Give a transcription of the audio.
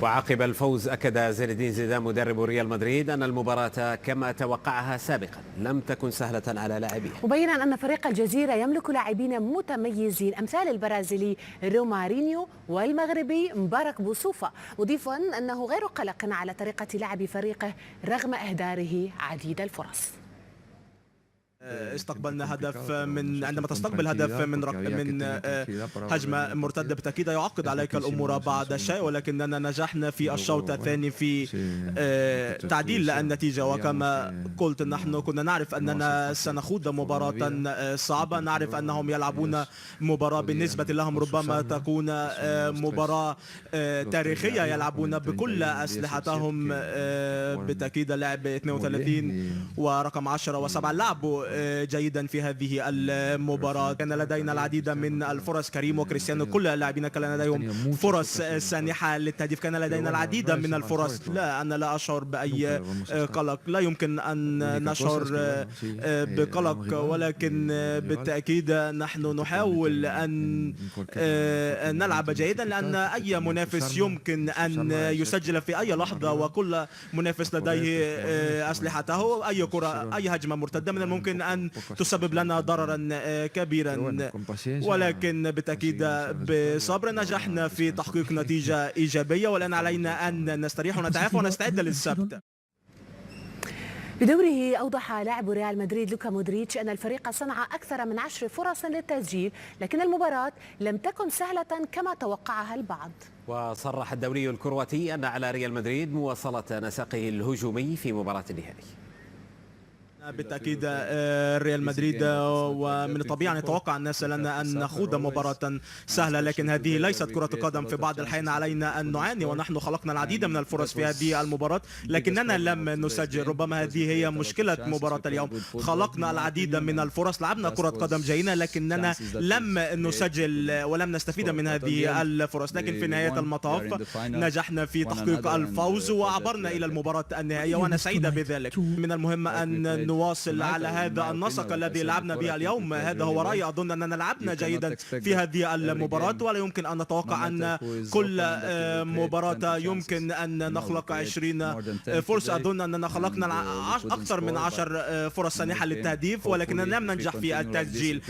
وعقب الفوز أكد زين الدين زيدان مدرب ريال مدريد أن المباراة كما توقعها سابقا لم تكن سهلة على لاعبيه، مبينا أن فريق الجزيرة يملك لاعبين متميزين أمثال البرازيلي رومارينيو والمغربي مبارك بوصوفة، مضيفا أنه غير قلق على طريقة لعب فريقه رغم إهداره عديد الفرص. استقبلنا هدف عندما تستقبل هدف من هجمة مرتدة بالتأكيد يعقد عليك الأمور بعض الشيء، ولكننا نجحنا في الشوط الثاني في تعديل النتيجة. وكما قلت نحن كنا نعرف أننا سنخوض مباراة صعبة، نعرف أنهم يلعبون مباراة بالنسبة لهم ربما تكون مباراة تاريخية، يلعبون بكل أسلحتهم بالتأكيد. لعب 32 ورقم 10 و7 لعبوا جيدا في هذه المباراة. كان لدينا العديد من الفرص، كريم وكريستيانو كل اللاعبين كان لديهم فرص سانحة للتهديف، كان لدينا العديد من الفرص. لا، أنا لا أشعر بأي قلق، لا يمكن أن نشعر بقلق، ولكن بالتأكيد نحن نحاول أن نلعب جيدا، لأن أي منافس يمكن أن يسجل في أي لحظة، وكل منافس لديه أسلحته. أي كرة، أي هجمة مرتدة من الممكن أن تسبب لنا ضررا كبيرا، ولكن بالتأكيد بصبر نجحنا في تحقيق نتيجة إيجابية، والآن علينا أن نستريح ونتعافى ونستعد للسبت. بدوره أوضح لاعب ريال مدريد لوكا مودريتش أن الفريق صنع أكثر من 10 فرص للتسجيل، لكن المباراة لم تكن سهلة كما توقعها البعض. وصرح الدوري الكرواتي أن على ريال مدريد مواصلة نسقه الهجومي في مباراة النهائي. بالتأكيد ريال مدريد، ومن الطبيعي أن يتوقع الناس لنا أن نخوض مباراة سهلة، لكن هذه ليست كرة قدم. في بعض الأحيان علينا أن نعاني، ونحن خلقنا العديد من الفرص في هذه المباراة لكننا لم نسجل. ربما هذه هي مشكلة مباراة اليوم، خلقنا العديد من الفرص، لعبنا كرة قدم جيدة لكننا لم نسجل ولم نستفيد من هذه الفرص. لكن في نهاية المطاف نجحنا في تحقيق الفوز وعبرنا إلى المباراة النهائية، وأنا سعيد بذلك. من المهم أن نواصل على هذا النسق الذي لعبنا به اليوم. هذا هو رأيي، أظن أننا لعبنا جيدا في هذه المباراة، ولا يمكن أن نتوقع أن كل مباراة يمكن أن نخلق 20 فرصة. أظن أننا خلقنا أكثر من 10 فرص سانحة للتهديف، ولكننا لم ننجح في التسجيل.